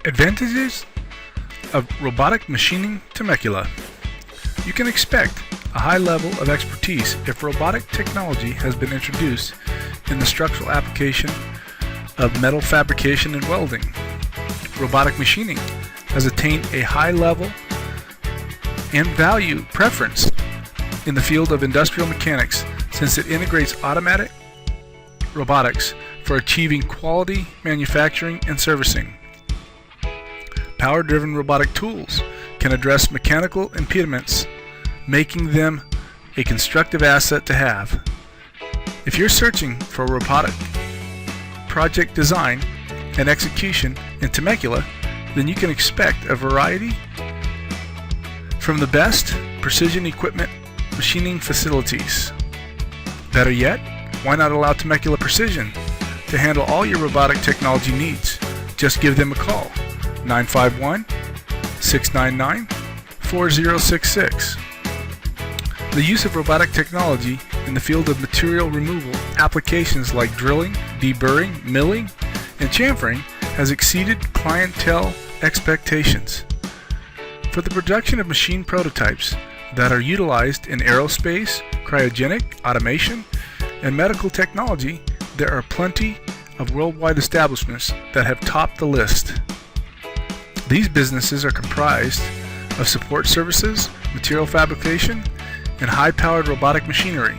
Advantages of Robotic Machining Temecula. You can expect a high level of expertise if robotic technology has been introduced in the structural application of metal fabrication and welding. Robotic machining has attained a high level and value preference in the field of industrial mechanics since it integrates automatic robotics for achieving quality manufacturing and servicing. Power-driven robotic tools can address mechanical impediments, making them a constructive asset to have. If you're searching for robotic project design and execution in Temecula, then you can expect a variety from the best precision equipment machining facilities. Better yet, why not allow Temecula Precision to handle all your robotic technology needs? Just give them a call, 951-699-4066. The use of robotic technology in the field of material removal applications like drilling, deburring, milling, and chamfering has exceeded clientele expectations. For the production of machine prototypes that are utilized in aerospace, cryogenic, automation, and medical technology, there are plenty of worldwide establishments that have topped the list. These businesses are comprised of support services, material fabrication, and high-powered robotic machinery.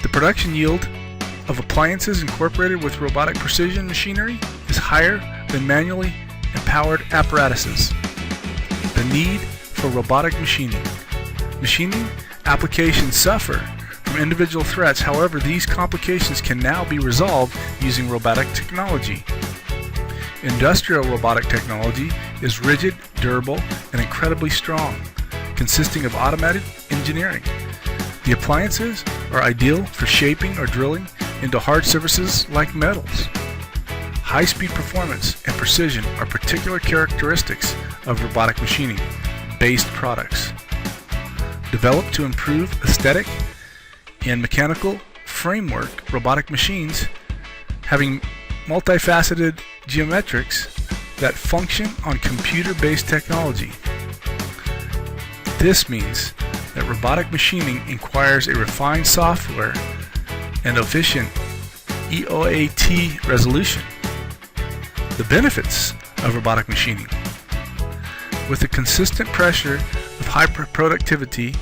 The production yield of appliances incorporated with robotic precision machinery is higher than manually empowered apparatuses. The need for robotic machining. Machining applications suffer from individual threats, however, these complications can now be resolved using robotic technology. Industrial robotic technology is rigid, durable, and incredibly strong, consisting of automated engineering. The appliances are ideal for shaping or drilling into hard surfaces like metals. High-speed performance and precision are particular characteristics of robotic machining-based products. Developed to improve aesthetic and mechanical framework, robotic machines having multifaceted geometrics that function on computer-based technology. This means that robotic machining requires a refined software and efficient EOAT resolution. The benefits of robotic machining. With the consistent pressure of high productivity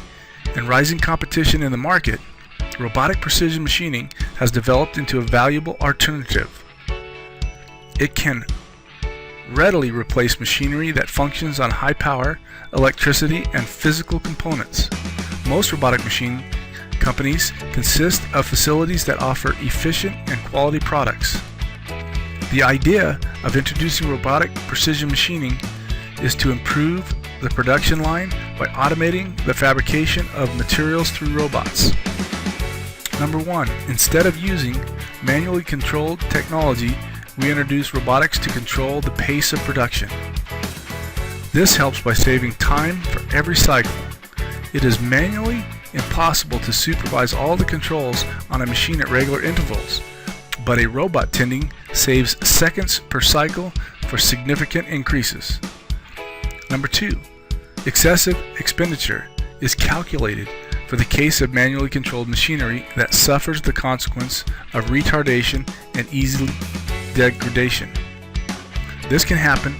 and rising competition in the market, robotic precision machining has developed into a valuable alternative. It can readily replace machinery that functions on high power, electricity, and physical components. Most robotic machine companies consist of facilities that offer efficient and quality products. The idea of introducing robotic precision machining is to improve the production line by automating the fabrication of materials through robots. Number one, instead of using manually controlled technology, we introduce robotics to control the pace of production. This helps by saving time for every cycle. It is manually impossible to supervise all the controls on a machine at regular intervals, but a robot tending saves seconds per cycle for significant increases. Number two, excessive expenditure is calculated for the case of manually controlled machinery that suffers the consequence of retardation and easy degradation. This can happen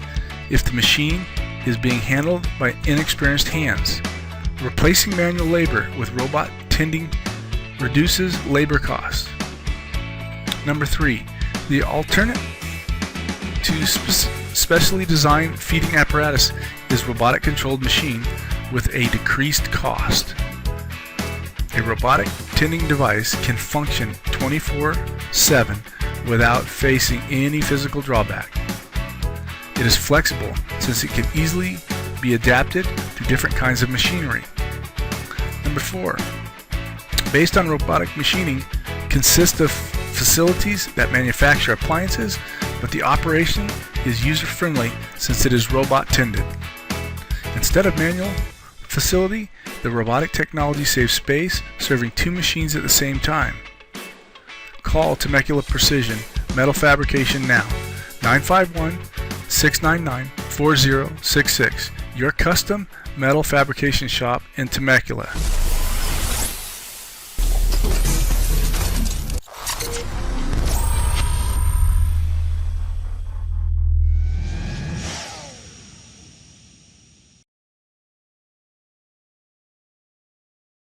if the machine is being handled by inexperienced hands. Replacing manual labor with robot tending reduces labor costs. Number three, the alternate to specially designed feeding apparatus is robotic controlled machine with a decreased cost. A robotic tending device can function 24/7 without facing any physical drawback. It is flexible since it can easily be adapted to different kinds of machinery. Number four, based on robotic machining consists of facilities that manufacture appliances, but the operation is user-friendly since it is robot-tended. Instead of manual facility, the robotic technology saves space, serving two machines at the same time. Call Temecula Precision Metal Fabrication now, 951-699-4066. Your custom metal fabrication shop in Temecula.